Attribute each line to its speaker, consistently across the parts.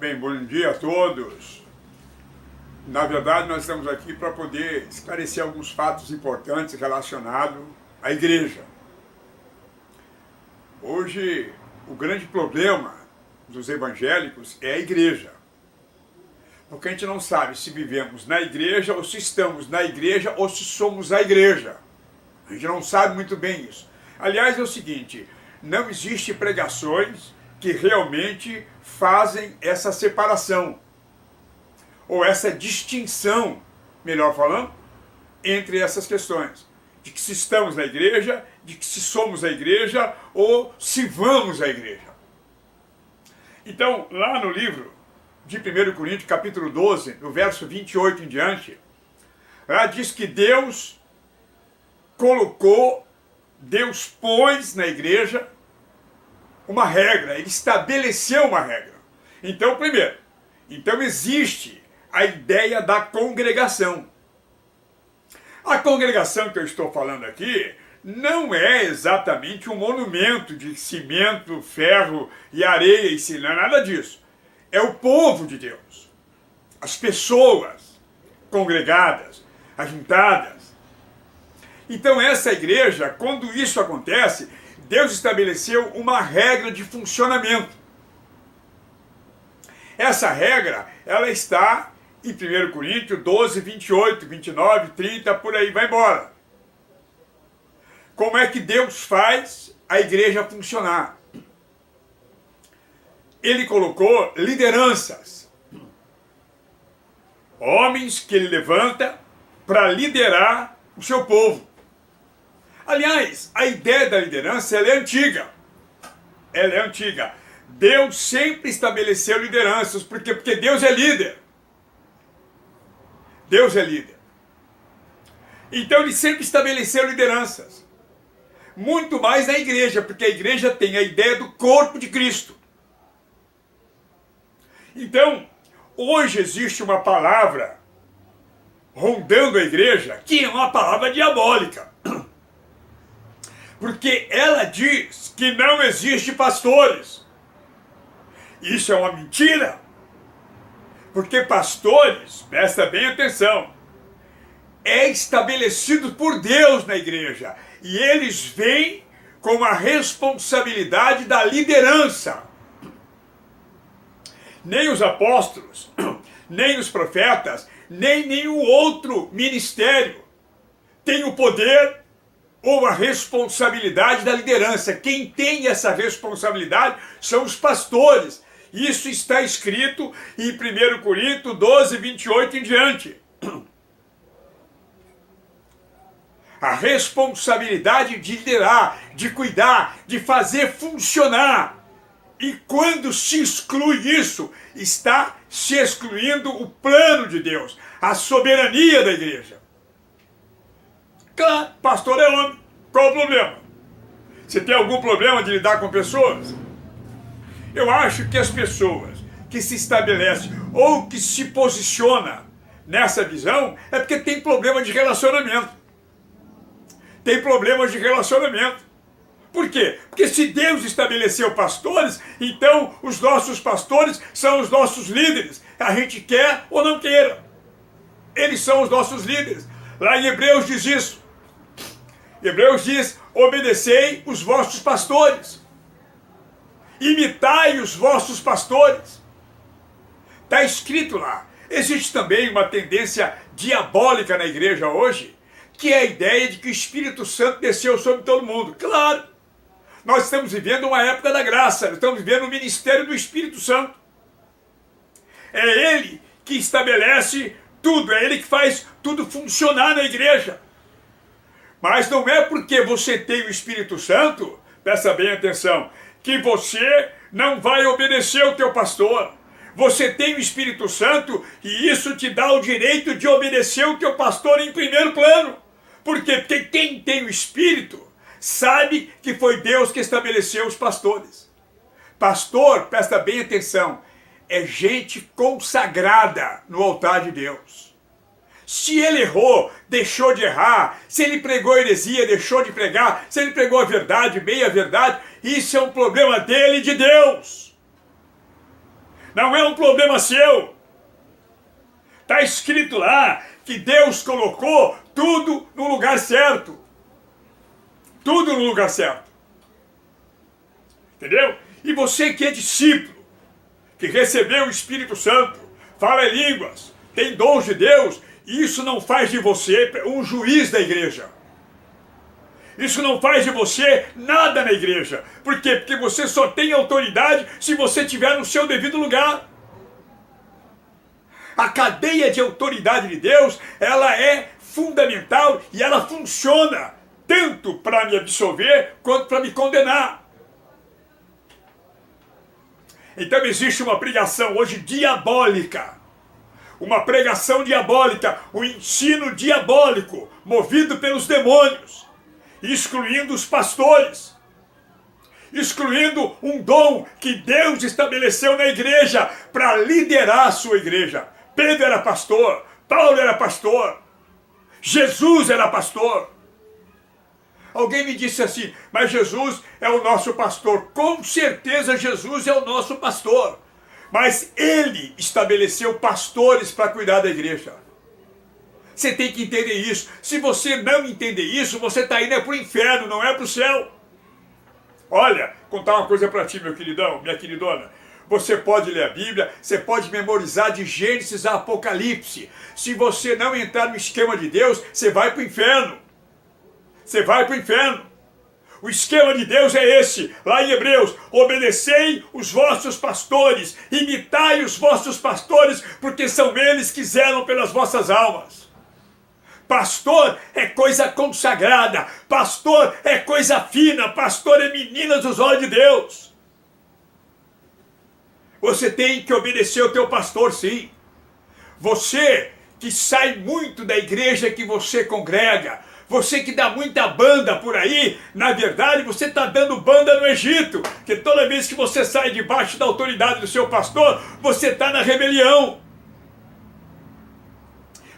Speaker 1: Bem, bom dia a todos. Na verdade, nós estamos aqui para poder esclarecer alguns fatos importantes relacionados à igreja. Hoje, o grande problema dos evangélicos é a igreja. Porque a gente não sabe se vivemos na igreja, ou se estamos na igreja, ou se somos a igreja. A gente não sabe muito bem isso. Aliás, é o seguinte, não existe pregações que realmente fazem essa separação, ou essa distinção, melhor falando, entre essas questões. De que se estamos na igreja, de que se somos a igreja, ou se vamos à igreja. Então, lá no livro de 1 Coríntios, capítulo 12, no verso 28 em diante, lá diz que Deus colocou, Deus pôs na igreja uma regra, ele estabeleceu uma regra. Então, primeiro, existe a ideia da congregação. A congregação que eu estou falando aqui não é exatamente um monumento de cimento, ferro e areia, não é nada disso. É o povo de Deus, as pessoas congregadas, ajuntadas. Então essa igreja, quando isso acontece, Deus estabeleceu uma regra de funcionamento. Essa regra, ela está em 1 Coríntios 12, 28, 29, 30, por aí vai embora. Como é que Deus faz a igreja funcionar? Ele colocou lideranças. Homens que ele levanta para liderar o seu povo. Aliás, a ideia da liderança ela é antiga. Ela é antiga. Deus sempre estabeleceu lideranças. Por quê? Porque Deus é líder. Deus é líder. Então ele sempre estabeleceu lideranças. Muito mais na igreja, porque a igreja tem a ideia do corpo de Cristo. Então, hoje existe uma palavra rondando a igreja que é uma palavra diabólica. Porque ela diz que não existe pastores. Isso é uma mentira. Porque pastores, presta bem atenção, é estabelecido por Deus na igreja. E eles vêm com a responsabilidade da liderança. Nem os apóstolos, nem os profetas, nem nenhum outro ministério tem o poder ou a responsabilidade da liderança. Quem tem essa responsabilidade são os pastores. Isso está escrito em 1 Coríntios 12, 28 em diante. A responsabilidade de liderar, de cuidar, de fazer funcionar. E quando se exclui isso, está se excluindo o plano de Deus, a soberania da igreja. Claro, pastor é homem. Qual o problema? Você tem algum problema de lidar com pessoas? Eu acho que as pessoas que se estabelecem ou que se posicionam nessa visão é porque tem problema de relacionamento. Tem problemas de relacionamento. Por quê? Porque se Deus estabeleceu pastores, então os nossos pastores são os nossos líderes. A gente quer ou não queira. Eles são os nossos líderes. Lá em Hebreus diz isso. Hebreus diz, obedecei os vossos pastores. Imitai os vossos pastores. Está escrito lá. Existe também uma tendência diabólica na igreja hoje, que é a ideia de que o Espírito Santo desceu sobre todo mundo. Claro, nós estamos vivendo uma época da graça, nós estamos vivendo o ministério do Espírito Santo. É Ele que estabelece tudo, é Ele que faz tudo funcionar na igreja. Mas não é porque você tem o Espírito Santo, presta bem atenção, que você não vai obedecer ao teu pastor. Você tem o Espírito Santo e isso te dá o direito de obedecer o teu pastor em primeiro plano. Por quê? Porque quem tem o Espírito sabe que foi Deus que estabeleceu os pastores. Pastor, presta bem atenção, é gente consagrada no altar de Deus. Se ele errou, deixou de errar, se ele pregou heresia, deixou de pregar, se ele pregou a verdade, meia verdade, isso é um problema dele e de Deus. Não é um problema seu. Está escrito lá que Deus colocou tudo no lugar certo. Tudo no lugar certo. Entendeu? E você que é discípulo, que recebeu o Espírito Santo, fala em línguas, tem dons de Deus, isso não faz de você um juiz da igreja. Isso não faz de você nada na igreja. Por quê? Porque você só tem autoridade se você estiver no seu devido lugar. A cadeia de autoridade de Deus, ela é fundamental e ela funciona tanto para me absolver quanto para me condenar. Então existe uma pregação hoje diabólica, uma pregação diabólica, um ensino diabólico, movido pelos demônios, excluindo os pastores, excluindo um dom que Deus estabeleceu na igreja para liderar a sua igreja. Pedro era pastor, Paulo era pastor, Jesus era pastor. Alguém me disse assim, mas Jesus é o nosso pastor. Com certeza Jesus é o nosso pastor. Mas ele estabeleceu pastores para cuidar da igreja. Você tem que entender isso. Se você não entender isso, você está indo para o inferno, não é para o céu. Olha, contar uma coisa para ti, meu queridão, minha queridona. Você pode ler a Bíblia, você pode memorizar de Gênesis a Apocalipse. Se você não entrar no esquema de Deus, você vai para o inferno. Você vai para o inferno. O esquema de Deus é esse, lá em Hebreus: obedecei os vossos pastores, imitai os vossos pastores, porque são eles que zelam pelas vossas almas. Pastor é coisa consagrada, pastor é coisa fina, pastor é menina dos olhos de Deus. Você tem que obedecer o teu pastor, sim. Você que sai muito da igreja que você congrega, você que dá muita banda por aí, na verdade você está dando banda no Egito, porque toda vez que você sai debaixo da autoridade do seu pastor, você está na rebelião.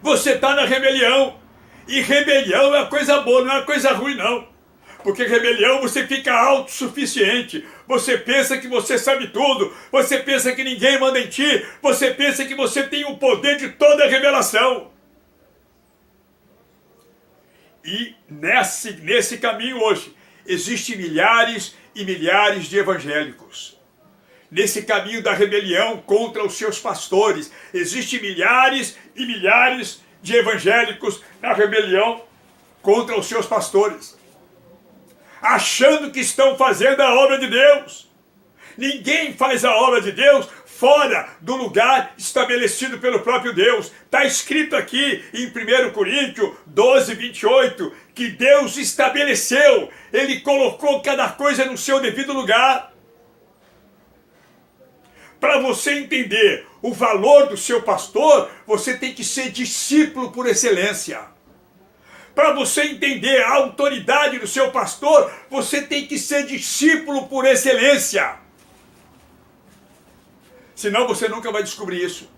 Speaker 1: Você está na rebelião. E rebelião é uma coisa boa, não é uma coisa ruim não. Porque rebelião você fica autossuficiente, você pensa que você sabe tudo, você pensa que ninguém manda em ti, você pensa que você tem o poder de toda a revelação. E nesse caminho hoje, existem milhares e milhares de evangélicos. Nesse caminho da rebelião contra os seus pastores, existem milhares e milhares de evangélicos na rebelião contra os seus pastores, achando que estão fazendo a obra de Deus. Ninguém faz a obra de Deus fora do lugar estabelecido pelo próprio Deus. Está escrito aqui em 1 Coríntios 12, 28, que Deus estabeleceu, Ele colocou cada coisa no seu devido lugar. Para você entender o valor do seu pastor, você tem que ser discípulo por excelência. Para você entender a autoridade do seu pastor, você tem que ser discípulo por excelência. Senão você nunca vai descobrir isso.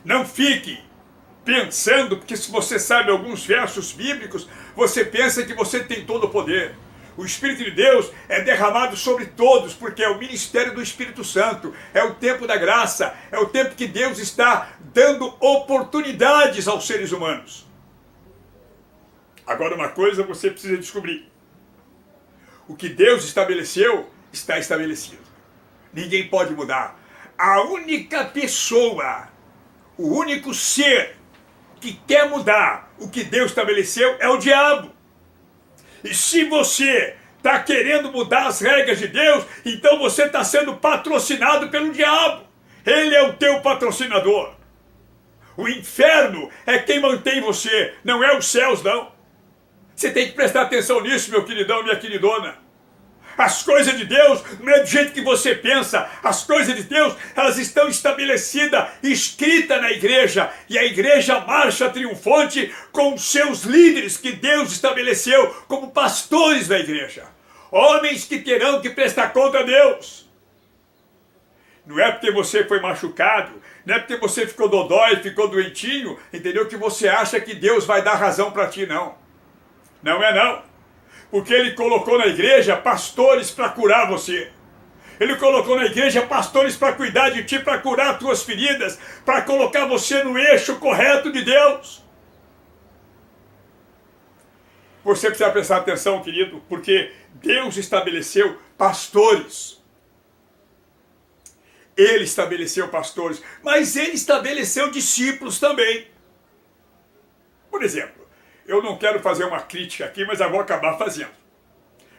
Speaker 1: Não fique pensando, porque se você sabe alguns versos bíblicos, você pensa que você tem todo o poder. O Espírito de Deus é derramado sobre todos, porque é o ministério do Espírito Santo, é o tempo da graça, é o tempo que Deus está dando oportunidades aos seres humanos. Agora uma coisa você precisa descobrir: o que Deus estabeleceu, está estabelecido. Ninguém pode mudar. A única pessoa, o único ser que quer mudar o que Deus estabeleceu é o diabo. E se você está querendo mudar as regras de Deus, então você está sendo patrocinado pelo diabo. Ele é o teu patrocinador. O inferno é quem mantém você, não é os céus, não. Você tem que prestar atenção nisso, meu queridão, minha queridona. As coisas de Deus não é do jeito que você pensa. As coisas de Deus, elas estão estabelecidas, escritas na igreja. E a igreja marcha triunfante com seus líderes que Deus estabeleceu como pastores da igreja. Homens que terão que prestar conta a Deus. Não é porque você foi machucado, não é porque você ficou dodói, ficou doentinho, entendeu? Que você acha que Deus vai dar razão para ti, não. Não é não. Porque Ele colocou na igreja pastores para curar você. Ele colocou na igreja pastores para cuidar de ti, para curar tuas feridas, para colocar você no eixo correto de Deus. Você precisa prestar atenção, querido, porque Deus estabeleceu pastores. Ele estabeleceu pastores, mas ele estabeleceu discípulos também. Por exemplo, eu não quero fazer uma crítica aqui, mas eu vou acabar fazendo.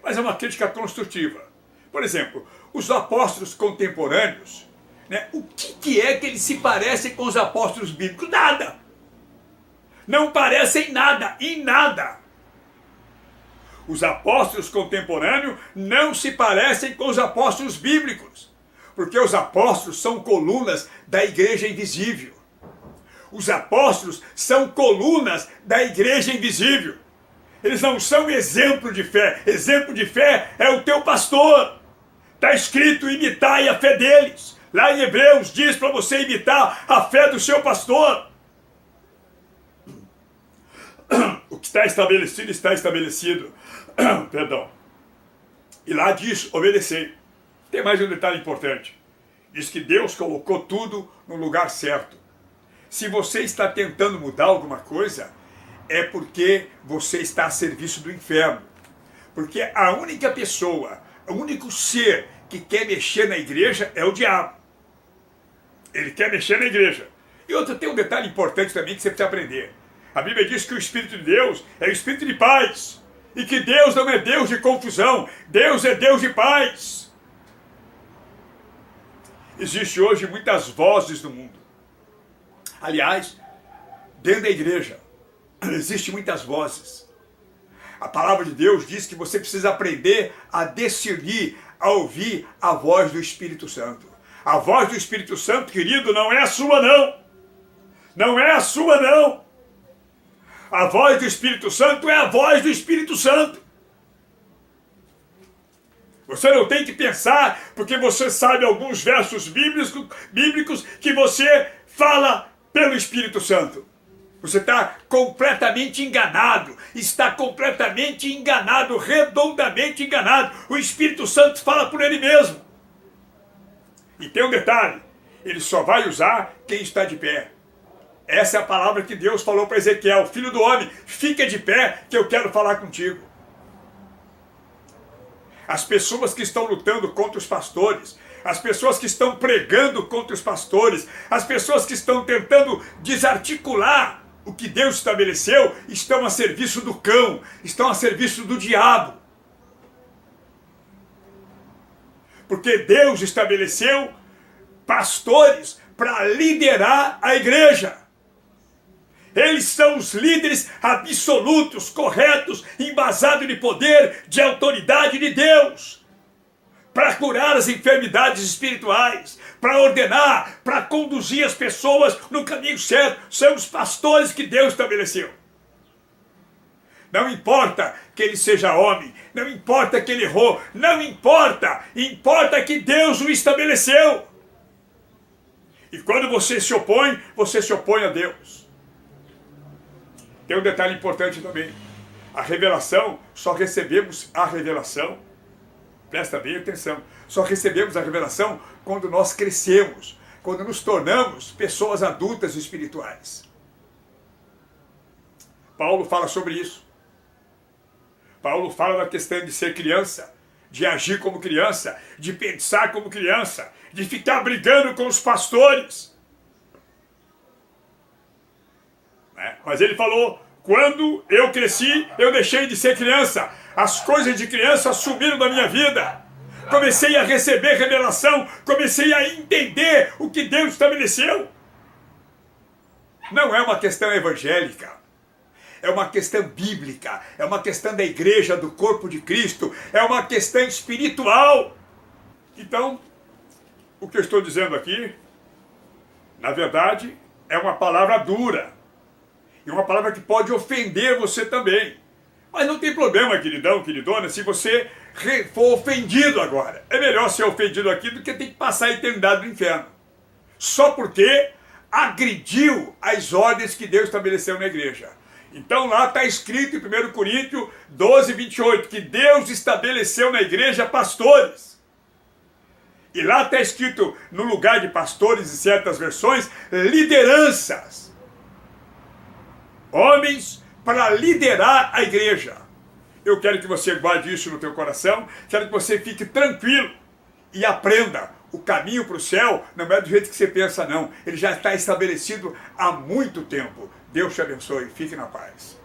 Speaker 1: Mas é uma crítica construtiva. Por exemplo, os apóstolos contemporâneos, né, o que é que eles se parecem com os apóstolos bíblicos? Nada! Não parecem nada, em nada! Os apóstolos contemporâneos não se parecem com os apóstolos bíblicos, porque os apóstolos são colunas da igreja invisível. Os apóstolos são colunas da igreja invisível. Eles não são exemplo de fé. Exemplo de fé é o teu pastor. Está escrito, imitai a fé deles. Lá em Hebreus diz para você imitar a fé do seu pastor. O que está estabelecido, está estabelecido. Perdão. E lá diz, obedecei. Tem mais um detalhe importante. Diz que Deus colocou tudo no lugar certo. Se você está tentando mudar alguma coisa, é porque você está a serviço do inferno. Porque a única pessoa, o único ser que quer mexer na igreja é o diabo. Ele quer mexer na igreja. E outro, tem um detalhe importante também que você precisa aprender. A Bíblia diz que o Espírito de Deus é o Espírito de paz. E que Deus não é Deus de confusão. Deus é Deus de paz. Existe hoje muitas vozes no mundo. Aliás, dentro da igreja, existem muitas vozes. A palavra de Deus diz que você precisa aprender a discernir, a ouvir a voz do Espírito Santo. A voz do Espírito Santo, querido, não é a sua, não. Não é a sua, não. A voz do Espírito Santo é a voz do Espírito Santo. Você não tem que pensar, porque você sabe alguns versos bíblicos que você fala pelo Espírito Santo. Você está completamente enganado. Está completamente enganado, redondamente enganado. O Espírito Santo fala por ele mesmo. E tem um detalhe, ele só vai usar quem está de pé. Essa é a palavra que Deus falou para Ezequiel: filho do homem, fica de pé que eu quero falar contigo. As pessoas que estão lutando contra os pastores, as pessoas que estão pregando contra os pastores, as pessoas que estão tentando desarticular o que Deus estabeleceu, estão a serviço do cão, estão a serviço do diabo. Porque Deus estabeleceu pastores para liderar a igreja. Eles são os líderes absolutos, corretos, embasados de poder, de autoridade de Deus. Para curar as enfermidades espirituais, para ordenar, para conduzir as pessoas no caminho certo. São os pastores que Deus estabeleceu. Não importa que ele seja homem, não importa que ele errou, não importa, importa que Deus o estabeleceu. E quando você se opõe a Deus. Tem um detalhe importante também. A revelação, só recebemos a revelação. Presta bem atenção. Só recebemos a revelação quando nós crescemos, quando nos tornamos pessoas adultas espirituais. Paulo fala sobre isso. Paulo fala da questão de ser criança, de agir como criança, de pensar como criança, de ficar brigando com os pastores. Mas ele falou: quando eu cresci, eu deixei de ser criança. As coisas de criança sumiram da minha vida. Comecei a receber revelação, comecei a entender o que Deus estabeleceu. Não é uma questão evangélica, é uma questão bíblica, é uma questão da igreja, do corpo de Cristo, é uma questão espiritual. Então, o que eu estou dizendo aqui, na verdade, é uma palavra dura. E uma palavra que pode ofender você também. Mas não tem problema, queridão, queridona, se você for ofendido agora. É melhor ser ofendido aqui do que ter que passar a eternidade no inferno. Só porque agrediu as ordens que Deus estabeleceu na igreja. Então lá está escrito em 1 Coríntios 12, 28, que Deus estabeleceu na igreja pastores. E lá está escrito, no lugar de pastores, em certas versões, lideranças. Homens para liderar a igreja. Eu quero que você guarde isso no teu coração, quero que você fique tranquilo e aprenda. O caminho para o céu não é do jeito que você pensa, não. Ele já está estabelecido há muito tempo. Deus te abençoe. Fique na paz.